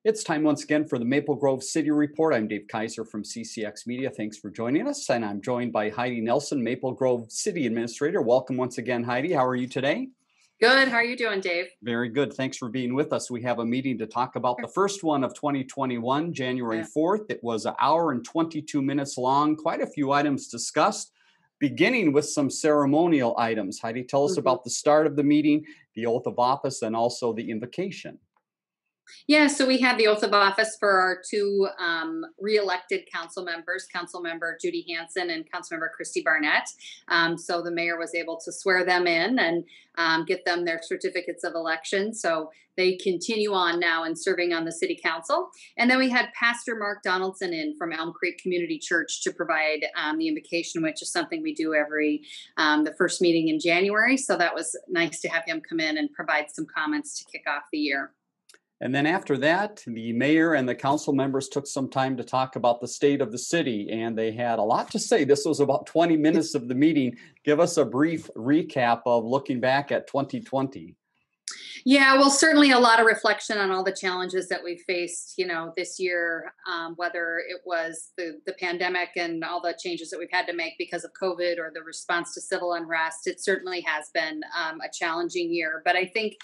It's time once again for the Maple Grove City Report. I'm Dave Kaiser from CCX Media. Thanks for joining us. And I'm joined by Heidi Nelson, Maple Grove City Administrator. Welcome once again, Heidi. How are you today? Good. How are you doing, Dave? Very good. Thanks for being with us. We have a meeting to talk about the first one of 2021, January 4th. It was an hour and 22 minutes long. Quite a few items discussed, beginning with some ceremonial items. Heidi, tell us about the start of the meeting, the oath of office, and also the invocation. Yeah, so we had the oath of office for our two re-elected council members, Councilmember Judy Hansen and Councilmember Christy Barnett. So the mayor was able to swear them in and get them their certificates of election. So they continue on now and serving on the city council. And then we had Pastor Mark Donaldson in from Elm Creek Community Church to provide the invocation, which is something we do every the first meeting in January. So that was nice to have him come in and provide some comments to kick off the year. And then after that, the mayor and the council members took some time to talk about the state of the city, and they had a lot to say. This was about 20 minutes of the meeting. Give us a brief recap of looking back at 2020. Yeah, well, certainly a lot of reflection on all the challenges that we faced, this year, whether it was the pandemic and all the changes that we've had to make because of COVID or the response to civil unrest. It certainly has been a challenging year. But I think,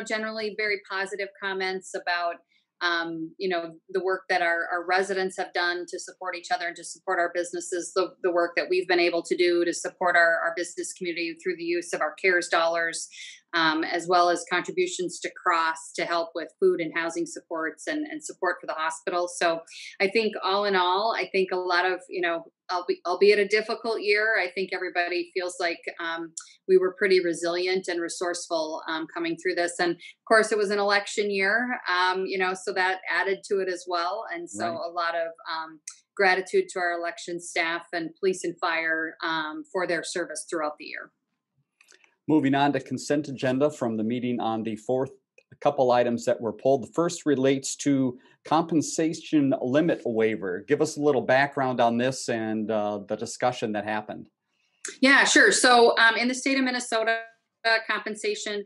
generally very positive comments about the work that our residents have done to support each other and to support our businesses, the work that we've been able to do to support our business community through the use of our CARES dollars, as well as contributions to Cross to help with food and housing supports and support for the hospital. So I think all in all, I think a lot of, albeit a difficult year, I think everybody feels like we were pretty resilient and resourceful coming through this. And of course, it was an election year, so that added to it as well. And so a lot of gratitude to our election staff and police and fire for their service throughout the year. Moving on to consent agenda from the meeting on the 4th, a couple items that were pulled. The first relates to compensation limit waiver. Give us a little background on this and the discussion that happened. Yeah, sure. So in the state of Minnesota, compensation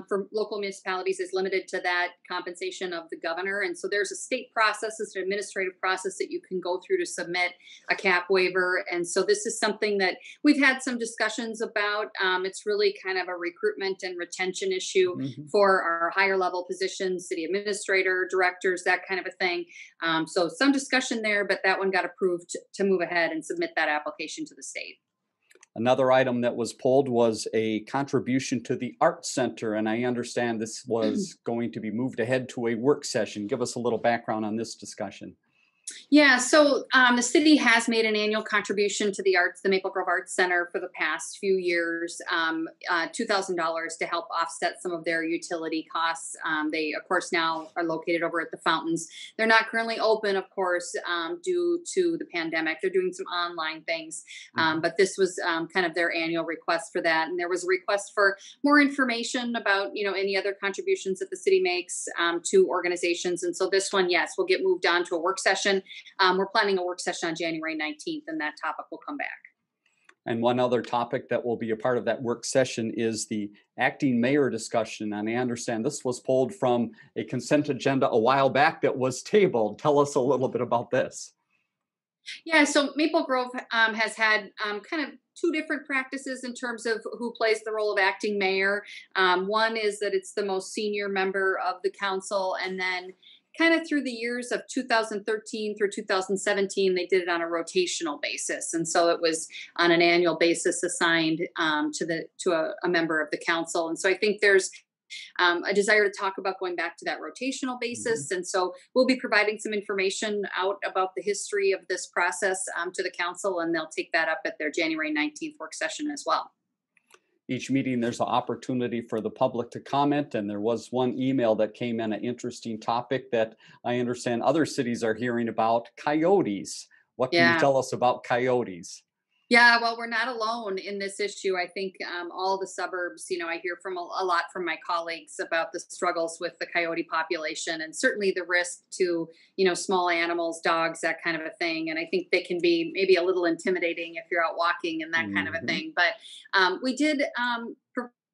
for local municipalities is limited to that compensation of the governor. And so there's a state process, it's an administrative process that you can go through to submit a cap waiver. And so this is something that we've had some discussions about. It's really kind of a recruitment and retention issue for our higher level positions, city administrator, directors, that kind of a thing. So some discussion there, but that one got approved to move ahead and submit that application to the state. Another item that was pulled was a contribution to the Arts Center, and I understand this was going to be moved ahead to a work session. Give us a little background on this discussion. Yeah, so the city has made an annual contribution to the Maple Grove Arts Center for the past few years, $2,000 to help offset some of their utility costs. They, of course, now are located over at the fountains. They're not currently open, of course, due to the pandemic. They're doing some online things, but this was kind of their annual request for that. And there was a request for more information about, any other contributions that the city makes to organizations. And so this one, yes, will get moved on to a work session. We're planning a work session on January 19th, and that topic will come back. And one other topic that will be a part of that work session is the acting mayor discussion. And I understand this was pulled from a consent agenda a while back that was tabled. Tell us a little bit about this. Yeah, so Maple Grove has had kind of two different practices in terms of who plays the role of acting mayor. One is that it's the most senior member of the council, and then kind of through the years of 2013 through 2017, they did it on a rotational basis. And so it was on an annual basis assigned to a member of the council. And so I think there's a desire to talk about going back to that rotational basis. And so we'll be providing some information out about the history of this process to the council, and they'll take that up at their January 19th work session as well. Each meeting, there's an opportunity for the public to comment, and there was one email that came in, an interesting topic that I understand other cities are hearing about, coyotes. What can you tell us about coyotes? Yeah, well, we're not alone in this issue. I think all the suburbs, I hear from a lot from my colleagues about the struggles with the coyote population, and certainly the risk to, small animals, dogs, that kind of a thing. And I think they can be maybe a little intimidating if you're out walking and that kind of a thing. But we did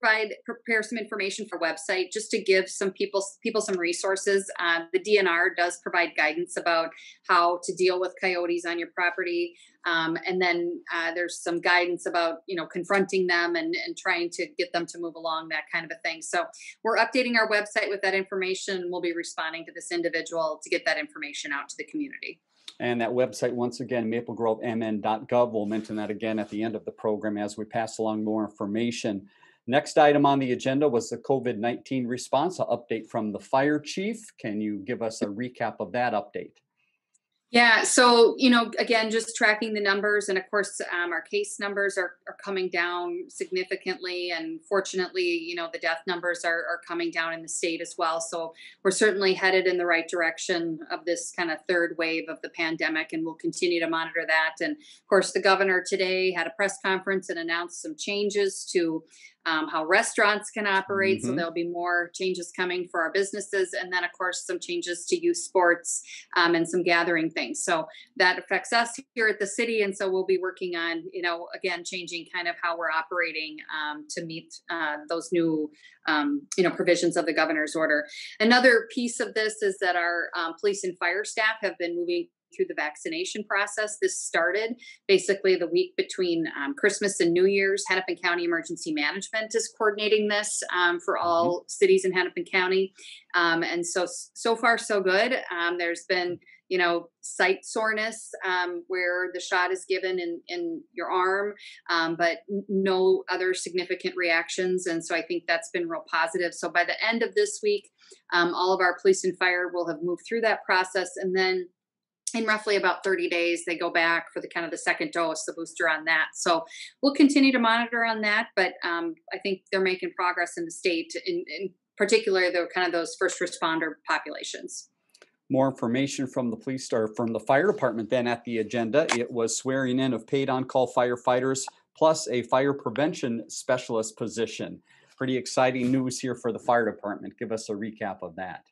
prepare some information for website just to give some people some resources. The DNR does provide guidance about how to deal with coyotes on your property. And then there's some guidance about, confronting them and trying to get them to move along, that kind of a thing. So we're updating our website with that information, and we'll be responding to this individual to get that information out to the community. And that website, once again, maplegrovemn.gov. We'll mention that again at the end of the program as we pass along more information. Next item on the agenda was the COVID-19 response, an update from the fire chief. Can you give us a recap of that update? Yeah. So, again, just tracking the numbers. And of course, our case numbers are coming down significantly. And fortunately, the death numbers are coming down in the state as well. So we're certainly headed in the right direction of this kind of third wave of the pandemic. And we'll continue to monitor that. And of course, the governor today had a press conference and announced some changes to how restaurants can operate. So there'll be more changes coming for our businesses. And then, of course, some changes to youth sports and some gathering things. So that affects us here at the city. And so we'll be working on, again, changing kind of how we're operating to meet those new, provisions of the governor's order. Another piece of this is that our police and fire staff have been moving through the vaccination process. This started basically the week between Christmas and New Year's. Hennepin County Emergency Management is coordinating this for all cities in Hennepin County. And so far, so good. There's been, site soreness where the shot is given in your arm, but no other significant reactions. And so I think that's been real positive. So by the end of this week, all of our police and fire will have moved through that process. And then in roughly about 30 days, they go back for the second dose, the booster on that. So we'll continue to monitor on that. But I think they're making progress in the state, in particular, those first responder populations. More information from the police or from the fire department then at the agenda. It was swearing in of paid on-call firefighters plus a fire prevention specialist position. Pretty exciting news here for the fire department. Give us a recap of that.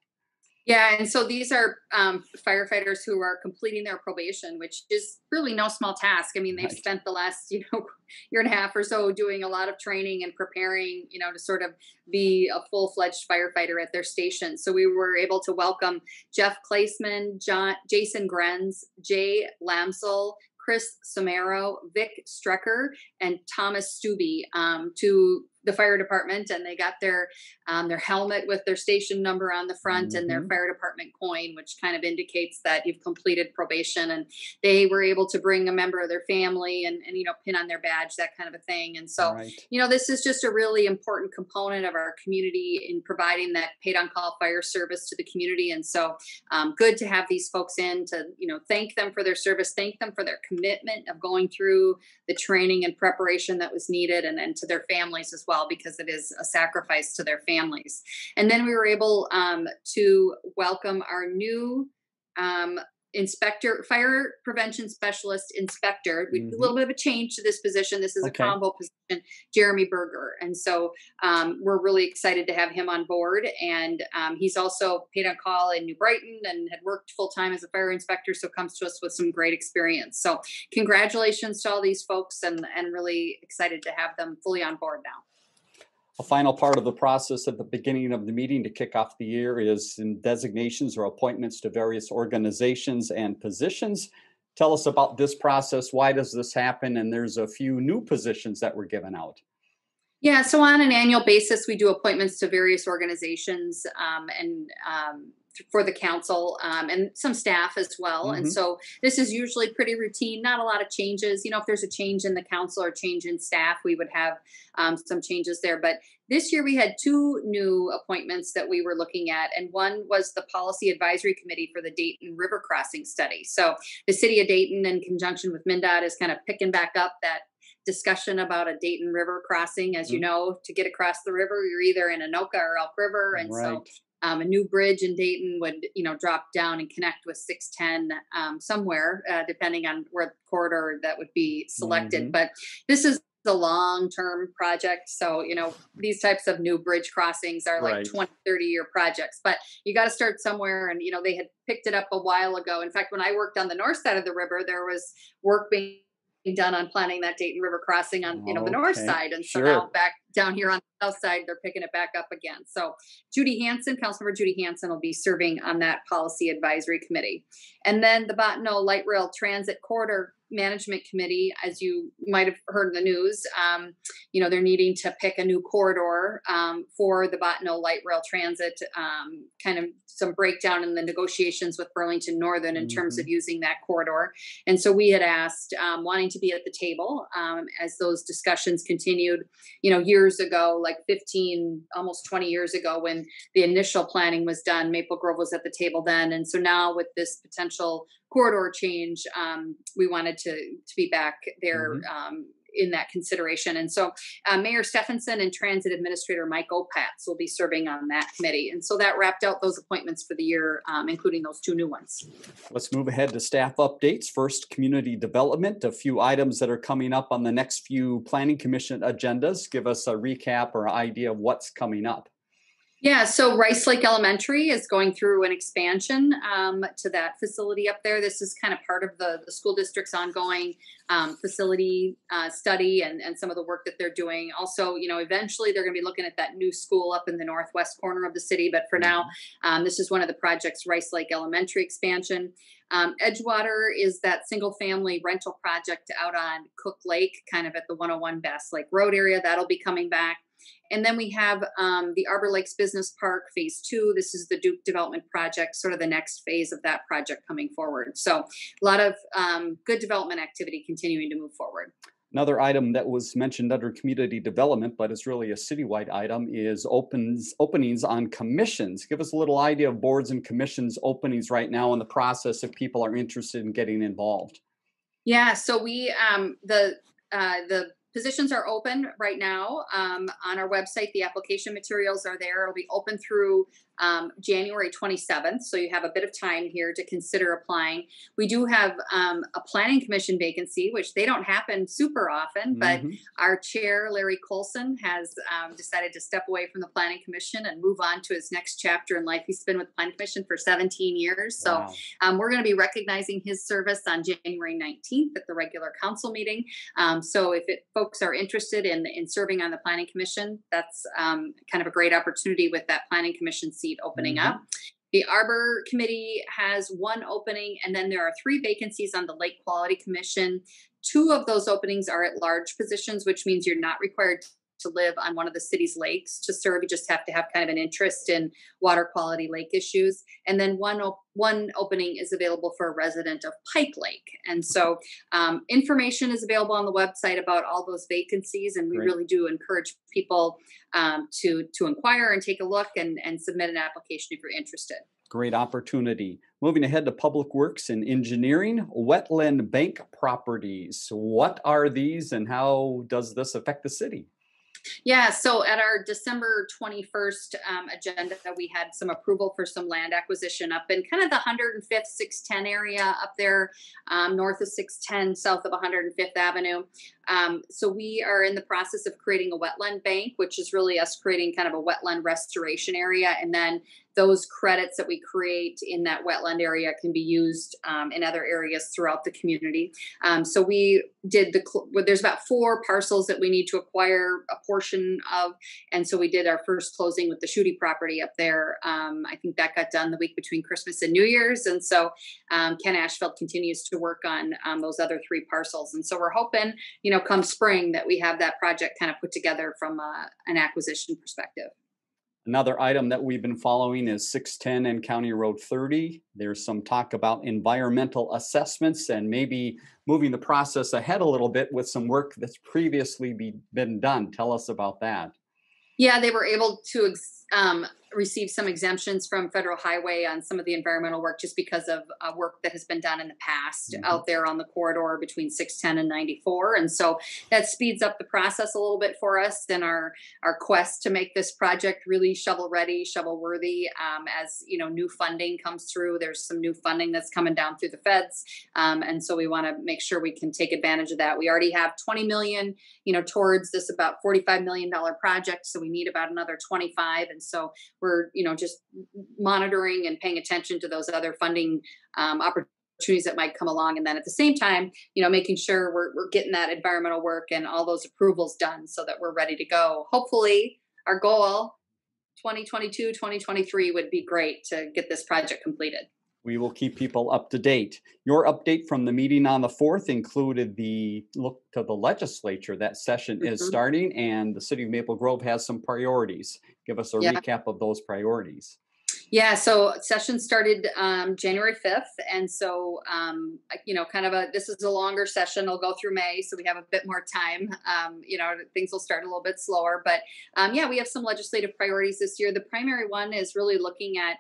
Yeah, and so these are firefighters who are completing their probation, which is really no small task. I mean, they've spent the last, year and a half or so doing a lot of training and preparing, to sort of be a full-fledged firefighter at their station. So we were able to welcome Jeff Kleisman, Jason Grenz, Jay Lamsel, Chris Somero, Vic Strecker, and Thomas Stubbe to the fire department, and they got their helmet with their station number on the front and their fire department coin, which kind of indicates that you've completed probation. And they were able to bring a member of their family and pin on their badge, that kind of a thing. And so, this is just a really important component of our community in providing that paid on call fire service to the community. And so good to have these folks in to, thank them for their service, thank them for their commitment of going through the training and preparation that was needed, and to their families as well, because it is a sacrifice to their families. And then we were able to welcome our new inspector, fire prevention specialist inspector. A little bit of a change to this position. This is a combo position, Jeremy Berger. And so we're really excited to have him on board. And he's also paid on call in New Brighton and had worked full-time as a fire inspector, so comes to us with some great experience. So congratulations to all these folks, and really excited to have them fully on board now. A final part of the process at the beginning of the meeting to kick off the year is in designations or appointments to various organizations and positions. Tell us about this process. Why does this happen? And there's a few new positions that were given out. Yeah, so on an annual basis, we do appointments to various organizations and for the council and some staff as well. And so this is usually pretty routine, not a lot of changes. If there's a change in the council or change in staff, we would have some changes there. But this year we had two new appointments that we were looking at. And one was the Policy Advisory Committee for the Dayton River Crossing Study. So the city of Dayton, in conjunction with MnDOT, is kind of picking back up that discussion about a Dayton River crossing. As you know, to get across the river, you're either in Anoka or Elk River. And so a new bridge in Dayton would, drop down and connect with 610 somewhere, depending on where the corridor that would be selected. But this is a long-term project. So, these types of new bridge crossings are like 20, 30-year projects. But you got to start somewhere. And, they had picked it up a while ago. In fact, when I worked on the north side of the river, there was work being done on planning that Dayton River crossing on, the north Okay, side. And so sure. now back down here on the south side, they're picking it back up again. So Councilmember Judy Hansen will be serving on that policy advisory committee. And then the Bottineau Light Rail Transit Corridor Management Committee, as you might have heard in the news, they're needing to pick a new corridor for the Bottineau Light Rail Transit, kind of some breakdown in the negotiations with Burlington Northern in terms of using that corridor. And so we had asked, wanting to be at the table as those discussions continued, years ago, like 15, almost 20 years ago, when the initial planning was done. Maple Grove was at the table then. And so now with this potential corridor change, we wanted to be back there in that consideration. And so Mayor Stephenson and Transit Administrator Mike Opatz will be serving on that committee. And so that wrapped out those appointments for the year, including those two new ones. Let's move ahead to staff updates. First, community development, a few items that are coming up on the next few Planning Commission agendas. Give us a recap or idea of what's coming up. Yeah, so Rice Lake Elementary is going through an expansion to that facility up there. This is kind of part of the school district's ongoing facility study and some of the work that they're doing. Also, eventually they're going to be looking at that new school up in the northwest corner of the city. But for now, this is one of the projects, Rice Lake Elementary expansion. Edgewater is that single family rental project out on Cook Lake, kind of at the 101 Bass Lake Road area. That'll be coming back. And then we have the Arbor Lakes Business Park Phase 2. This is the Duke Development Project, sort of the next phase of that project coming forward. So a lot of good development activity continuing to move forward. Another item that was mentioned under community development, but is really a citywide item, is openings on commissions. Give us a little idea of boards and commissions openings right now in the process if people are interested in getting involved. Yeah, so we the positions are open right now on our website. The application materials are there. It'll be open through January 27th. So you have a bit of time here to consider applying. We do have a planning commission vacancy, which they don't happen super often, but our chair, Larry Colson, has decided to step away from the planning commission and move on to his next chapter in life. He's been with the planning commission for 17 years. So we're going to be recognizing his service on January 19th at the regular council meeting. So if folks are interested in serving on the planning commission, that's kind of a great opportunity with that planning commission seat opening up. The Arbor Committee has one opening, and then there are 3 vacancies on the Lake Quality Commission. 2 of those openings are at large positions, which means you're not required to live on one of the city's lakes to serve. You just have to have kind of an interest in water quality lake issues. And then one opening is available for a resident of Pike Lake. And so information is available on the website about all those vacancies. And we really do encourage people to inquire and take a look and submit an application if you're interested. Great opportunity. Moving ahead to Public Works and Engineering, Wetland Bank properties. What are these and how does this affect the city? Yeah, so at our December 21st agenda, we had some approval for some land acquisition up in kind of the 105th, 610 area up there, north of 610, south of 105th Avenue. So we are in the process of creating a wetland bank, which is really us creating kind of a wetland restoration area. And then those credits that we create in that wetland area can be used in other areas throughout the community. So we did there's about 4 parcels that we need to acquire a portion of. And so we did our first closing with the Schutte property up there. I think that got done the week between Christmas and New Year's. And so Ken Ashfeld continues to work on those other 3 parcels. And so we're hoping, come spring that we have that project kind of put together from an acquisition perspective. Another item that we've been following is 610 and County Road 30. There's some talk about environmental assessments and maybe moving the process ahead a little bit with some work that's previously been done. Tell us about that. Yeah, they were able to receive some exemptions from Federal Highway on some of the environmental work just because of work that has been done in the past out there on the corridor between 610 and 94. And so that speeds up the process a little bit for us in our quest to make this project really shovel ready, shovel worthy. As new funding comes through, there's some new funding that's coming down through the feds. And so we want to make sure we can take advantage of that. We already have 20 million, towards this about $45 million project. So we need about another 25. And so we're, just monitoring and paying attention to those other funding opportunities opportunities that might come along. And then at the same time, making sure we're getting that environmental work and all those approvals done so that we're ready to go. Hopefully our goal 2022, 2023 would be great to get this project completed. We will keep people up to date. Your update from the meeting on the 4th included the look to the legislature. That session is starting, and the city of Maple Grove has some priorities. Give us a recap of those priorities. Yeah, so session started January 5th. And so, this is a longer session. It'll go through May, so we have a bit more time. Things will start a little bit slower. But we have some legislative priorities this year. The primary one is really looking at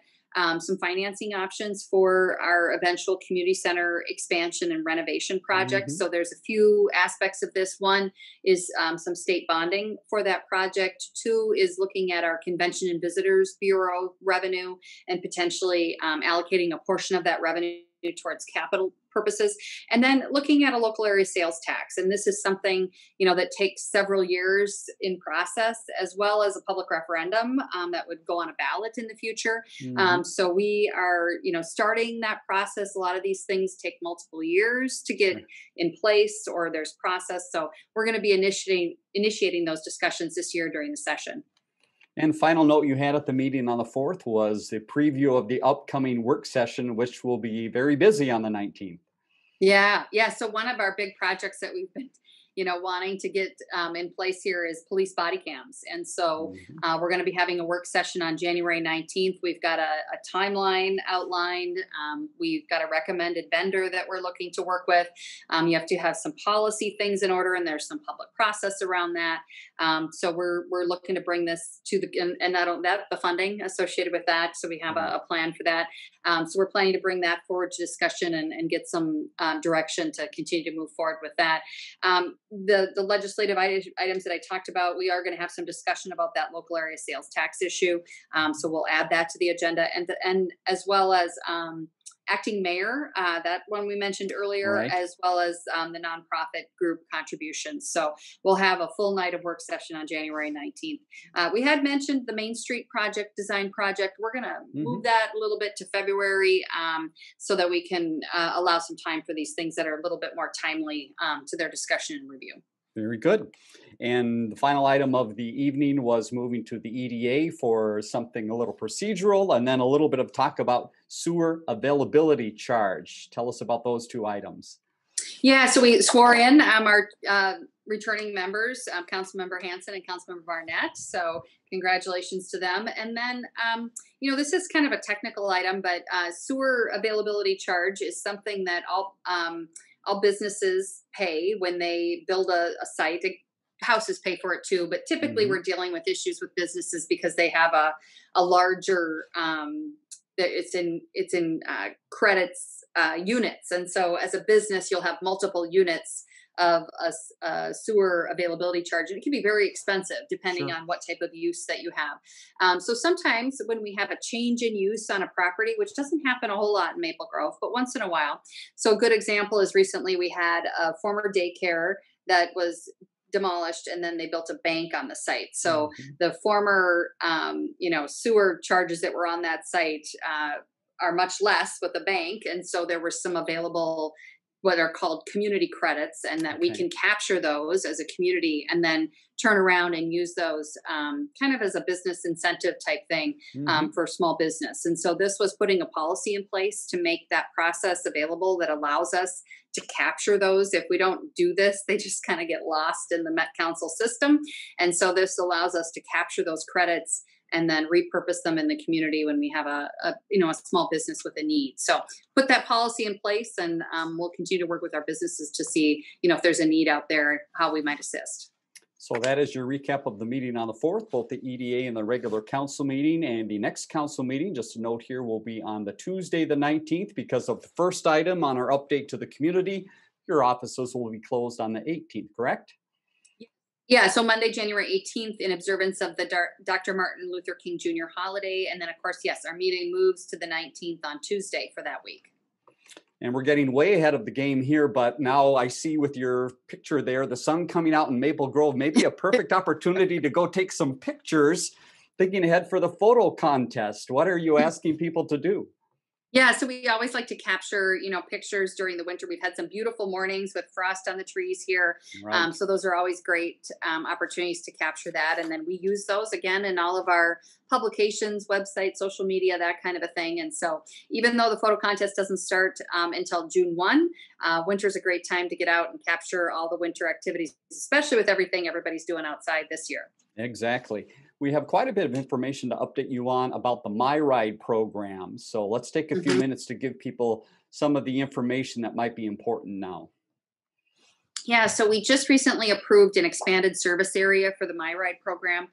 some financing options for our eventual community center expansion and renovation projects. So there's a few aspects of this. One is some state bonding for that project. 2 is looking at our Convention and Visitors Bureau revenue and potentially allocating a portion of that revenue towards capital purposes, and then looking at a local area sales tax. And this is something, that takes several years in process, as well as a public referendum that would go on a ballot in the future. So we are, starting that process. A lot of these things take multiple years to get in place, or there's process. So we're going to be initiating those discussions this year during the session. And final note you had at the meeting on the 4th was the preview of the upcoming work session, which will be very busy on the 19th. Yeah. So one of our big projects that we've been, wanting to get in place here is police body cams. And so we're going to be having a work session on January 19th. We've got a timeline outlined. We've got a recommended vendor that we're looking to work with. You have to have some policy things in order, and there's some public process around that. So we're looking to bring this to the funding associated with that. So we have a plan for that. So we're planning to bring that forward to discussion and get some direction to continue to move forward with that. The legislative items that I talked about, we are going to have some discussion about that local area sales tax issue. So we'll add that to the agenda, and as well as acting mayor, that one we mentioned earlier, as well as the nonprofit group contributions. So we'll have a full night of work session on January 19th. We had mentioned the Main Street design project. We're going to move that a little bit to February so that we can allow some time for these things that are a little bit more timely to their discussion and review. Very good. And the final item of the evening was moving to the EDA for something a little procedural, and then a little bit of talk about sewer availability charge. Tell us about those 2 items. Yeah, so we swore in our returning members, Councilmember Hanson and Councilmember Barnett. So congratulations to them. And then, this is kind of a technical item, but sewer availability charge is something that all businesses pay when they build a site. Houses pay for it too, but typically we're dealing with issues with businesses because they have a larger it's in credits units, and so as a business you'll have multiple units of a sewer availability charge, and it can be very expensive depending on what type of use that you have. So sometimes when we have a change in use on a property, which doesn't happen a whole lot in Maple Grove, but once in a while. So a good example is recently we had a former daycare that was demolished, and then they built a bank on the site. So the former, sewer charges that were on that site are much less with the bank. And so there were some available, what are called community credits, and that we can capture those as a community and then turn around and use those kind of as a business incentive type thing for small business. And so this was putting a policy in place to make that process available that allows us to capture those. If we don't do this, they just kind of get lost in the Met Council system. And so this allows us to capture those credits and then repurpose them in the community when we have a small business with a need. So put that policy in place, and we'll continue to work with our businesses to see, if there's a need out there, how we might assist. So that is your recap of the meeting on the 4th, both the EDA and the regular council meeting. And the next council meeting, just a note here, will be on the Tuesday, the 19th, because of the first item on our update to the community. Your offices will be closed on the 18th, correct? Yeah, so Monday, January 18th, in observance of the Dr. Martin Luther King Jr. holiday. And then, of course, yes, our meeting moves to the 19th on Tuesday for that week. And we're getting way ahead of the game here, but now I see with your picture there, the sun coming out in Maple Grove, maybe a perfect opportunity to go take some pictures, thinking ahead for the photo contest. What are you asking people to do? Yeah, so we always like to capture, pictures during the winter. We've had some beautiful mornings with frost on the trees here. Right. So those are always great opportunities to capture that. And then we use those again in all of our publications, websites, social media, that kind of a thing. And so even though the photo contest doesn't start until June 1, winter's a great time to get out and capture all the winter activities, especially with everything everybody's doing outside this year. Exactly. We have quite a bit of information to update you on about the Myride program. So let's take a few Mhm. minutes to give people some of the information that might be important now. Yeah, so we just recently approved an expanded service area for the MyRide program.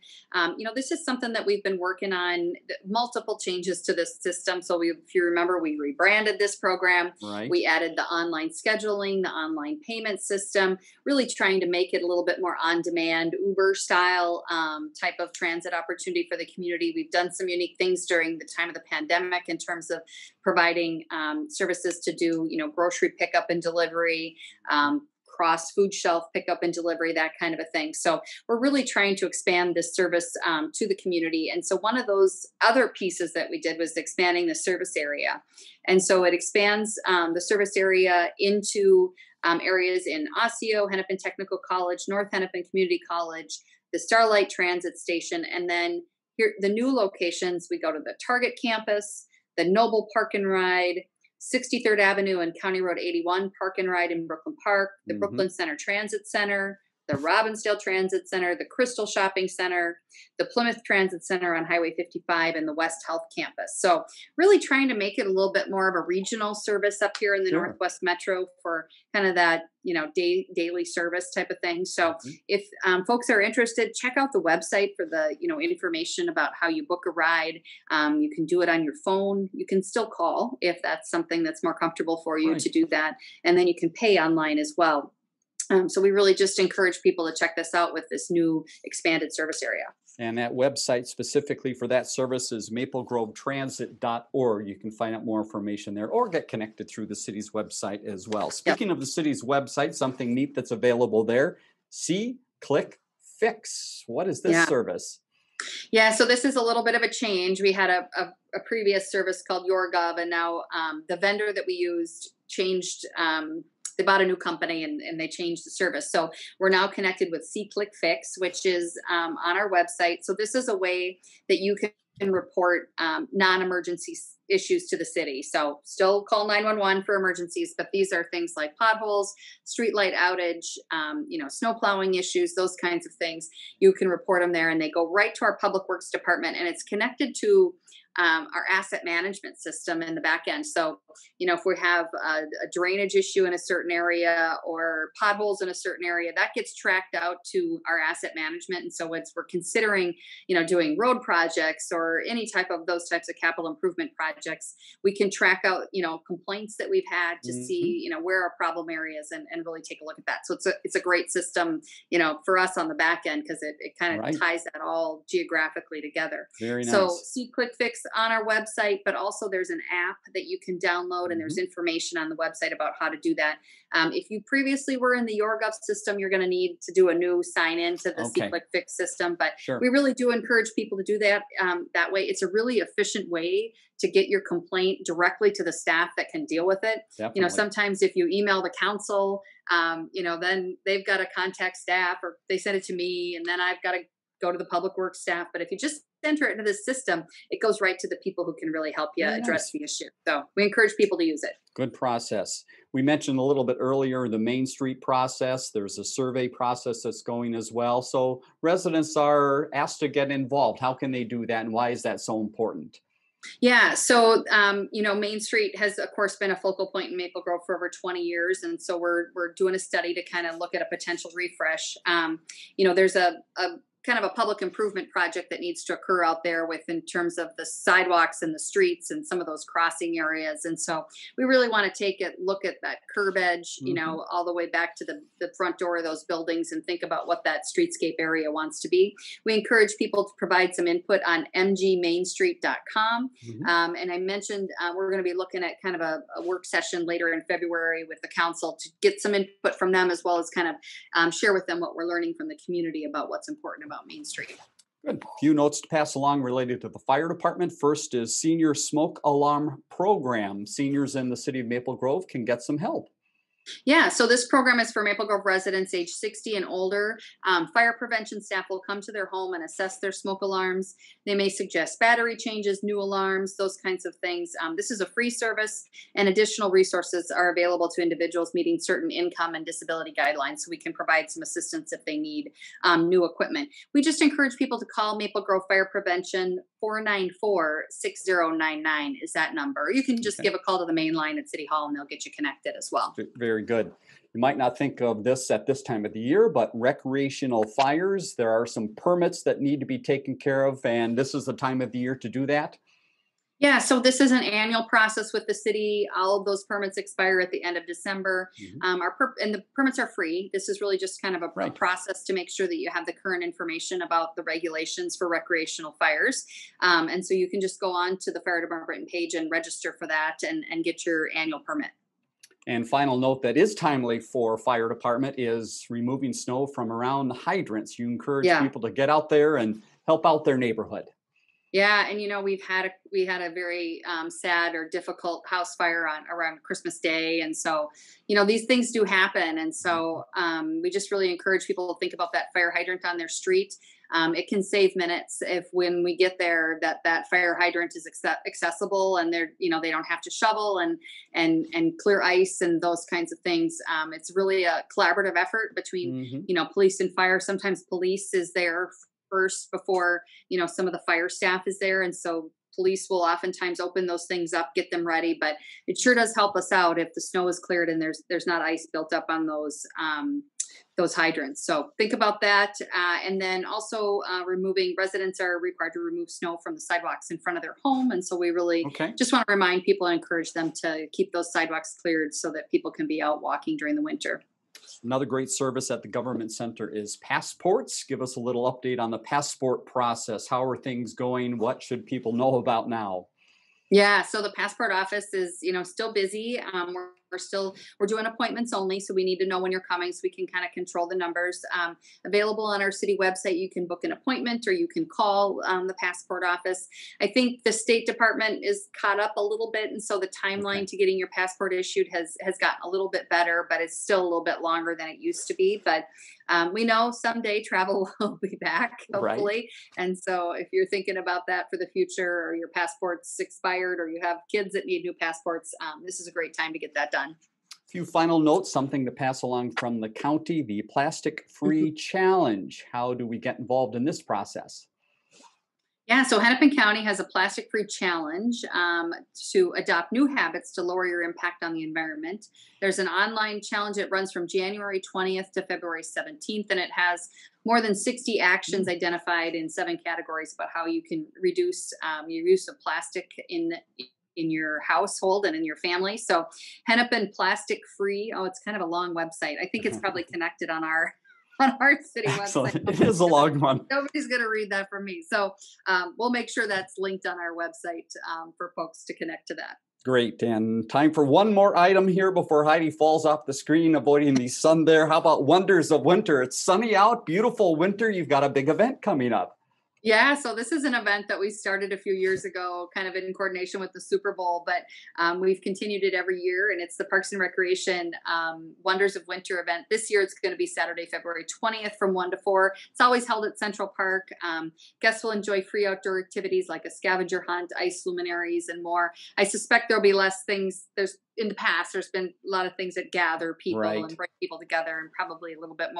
This is something that we've been working on, multiple changes to this system. So if you remember, we rebranded this program. Right. We added the online scheduling, the online payment system, really trying to make it a little bit more on-demand, Uber style type of transit opportunity for the community. We've done some unique things during the time of the pandemic in terms of providing services to do, grocery pickup and delivery, cross food shelf pickup and delivery, that kind of a thing. So we're really trying to expand this service to the community. And so one of those other pieces that we did was expanding the service area. And so it expands the service area into areas in Osseo, Hennepin Technical College, North Hennepin Community College, the Starlight Transit Station, and then here the new locations. We go to the Target campus, the Noble Park and Ride, 63rd Avenue and County Road 81 Park and Ride in Brooklyn Park, the Hmm. Brooklyn Center Transit Center, the Robbinsdale Transit Center, the Crystal Shopping Center, the Plymouth Transit Center on Highway 55, and the West Health Campus. So really trying to make it a little bit more of a regional service up here in the Sure. Northwest Metro for kind of that, daily service type of thing. So Mhm. if folks are interested, check out the website for the, information about how you book a ride. You can do it on your phone. You can still call if that's something that's more comfortable for you Right. to do that. And then you can pay online as well. So we really just encourage people to check this out with this new expanded service area. And that website specifically for that service is maplegrovetransit.org. You can find out more information there or get connected through the city's website as well. Yep. Speaking of the city's website, something neat that's available there, CClickFix. What is this Yeah. service? Yeah. So this is a little bit of a change. We had a previous service called YourGov, and now the vendor that we used changed. They bought a new company and they changed the service. So we're now connected with CClickFix, which is on our website. So this is a way that you can report non-emergency issues to the city. So still call 911 for emergencies, but these are things like potholes, streetlight outage, snow plowing issues, those kinds of things. You can report them there and they go right to our public works department, and it's connected to our asset management system in the back end. So, if we have a drainage issue in a certain area or potholes in a certain area, that gets tracked out to our asset management. And so we're considering, doing road projects or any type of those types of capital improvement projects, we can track out, complaints that we've had to Hmm. see, where our problem areas and really take a look at that. So it's a great system, for us on the back end because it kind of Right. ties that all geographically together. Very So nice. see Quick Fix on our website, but also there's an app that you can download, and there's Hmm. information on the website about how to do that. If you previously were in the YourGov system, you're going to need to do a new sign in to the Okay. CClickFix system. But Sure. we really do encourage people to do that that way. It's a really efficient way to get your complaint directly to the staff that can deal with it. Definitely. Sometimes if you email the council, then they've got to contact staff, or they send it to me, and then I've got to go to the public works staff. But if you just enter it into this system, it goes right to the people who can really help you Very address nice. the issue. So we encourage people to use it. Good process. We mentioned a little bit earlier the Main Street process. There's a survey process that's going as well. So residents are asked to get involved. How can they do that, and why is that so important? Yeah. So, Main Street has, of course, been a focal point in Maple Grove for over 20 years. And so we're doing a study to kind of look at a potential refresh. There's a kind of a public improvement project that needs to occur out there in terms of the sidewalks and the streets and some of those crossing areas. And so we really want to look at that curb edge, Hmm. all the way back to the front door of those buildings and think about what that streetscape area wants to be. We encourage people to provide some input on mgmainstreet.com. Hmm. And I mentioned we're going to be looking at kind of a work session later in February with the council to get some input from them, as well as kind of share with them what we're learning from the community about what's important about Main Street. Good. A few notes to pass along related to the fire department. First is Senior Smoke Alarm Program. Seniors in the city of Maple Grove can get some help. Yeah, so this program is for Maple Grove residents age 60 and older. Fire prevention staff will come to their home and assess their smoke alarms. They may suggest battery changes, new alarms, those kinds of things. This is a free service, and additional resources are available to individuals meeting certain income and disability guidelines, so we can provide some assistance if they need new equipment. We just encourage people to call Maple Grove Fire Prevention. 494-6099 is that number. You can just give a call to the main line at City Hall and they'll get you connected as well. Very good. You might not think of this at this time of the year, but recreational fires, there are some permits that need to be taken care of, and this is the time of the year to do that. Yeah, so this is an annual process with the city. All of those permits expire at the end of December. And the permits are free. This is really just kind of a process to make sure that you have the current information about the regulations for recreational fires. And so you can just go on to the fire department page and register for that and get your annual permit. And final note that is timely for fire department is removing snow from around the hydrants. You encourage people to get out there and help out their neighborhood. Yeah, and we had a very sad or difficult house fire around Christmas Day, and so these things do happen, and so we just really encourage people to think about that fire hydrant on their street. It can save minutes if, when we get there, that fire hydrant is accessible, and they don't have to shovel and clear ice and those kinds of things. It's really a collaborative effort between police and fire. Sometimes police is there first before some of the fire staff is there, and so police will oftentimes open those things up, get them ready. But it sure does help us out if the snow is cleared and there's not ice built up on those hydrants. So think about that. And then also residents are required to remove snow from the sidewalks in front of their home, and so we really just want to remind people and encourage them to keep those sidewalks cleared so that people can be out walking during the winter. Another great service at the government center is passports. Give us a little update on the passport process. How are things going? What should people know about now? Yeah, so the passport office is, still busy. We're doing appointments only, so we need to know when you're coming so we can kind of control the numbers. Available on our city website, you can book an appointment or you can call the passport office. I think the State Department is caught up a little bit, and so the timeline to getting your passport issued has gotten a little bit better, but it's still a little bit longer than it used to be. But we know someday travel will be back, hopefully. And so if you're thinking about that for the future, or your passport's expired, or you have kids that need new passports, this is a great time to get that done. A few final notes, something to pass along from the county, the Plastic-Free Challenge. How do we get involved in this process? Yeah, so Hennepin County has a plastic-free challenge to adopt new habits to lower your impact on the environment. There's an online challenge that runs from January 20th to February 17th, and it has more than 60 actions identified in 7 categories about how you can reduce your use of plastic in your household and in your family. So Hennepin Plastic Free. Oh, it's kind of a long website. I think it's probably connected on our city website. It is a long one. Nobody's going to read that from me. So we'll make sure that's linked on our website for folks to connect to that. Great. And time for one more item here before Heidi falls off the screen, avoiding the sun there. How about Wonders of Winter? It's sunny out, beautiful winter. You've got a big event coming up. Yeah, so this is an event that we started a few years ago, kind of in coordination with the Super Bowl, but we've continued it every year, and it's the Parks and Recreation Wonders of Winter event. This year, it's going to be Saturday, February 20th from 1 to 4. It's always held at Central Park. Guests will enjoy free outdoor activities like a scavenger hunt, ice luminaries, and more. I suspect there'll be less things. In the past, there's been a lot of things that gather people and bring people together, and probably a little bit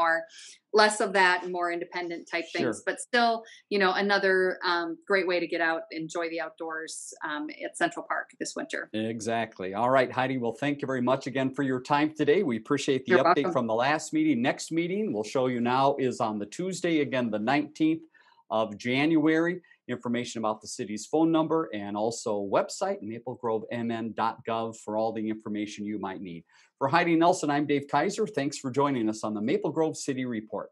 less of that and more independent type things, but still, another great way to get out, enjoy the outdoors at Central Park this winter. Exactly. All right, Heidi, well, thank you very much again for your time today. We appreciate the update from the last meeting. Next meeting we'll show you now is on the Tuesday, again, the 19th of January. Information about the city's phone number and also website, maplegrovemn.gov, for all the information you might need. For Heidi Nelson, I'm Dave Kaiser. Thanks for joining us on the Maple Grove City Report.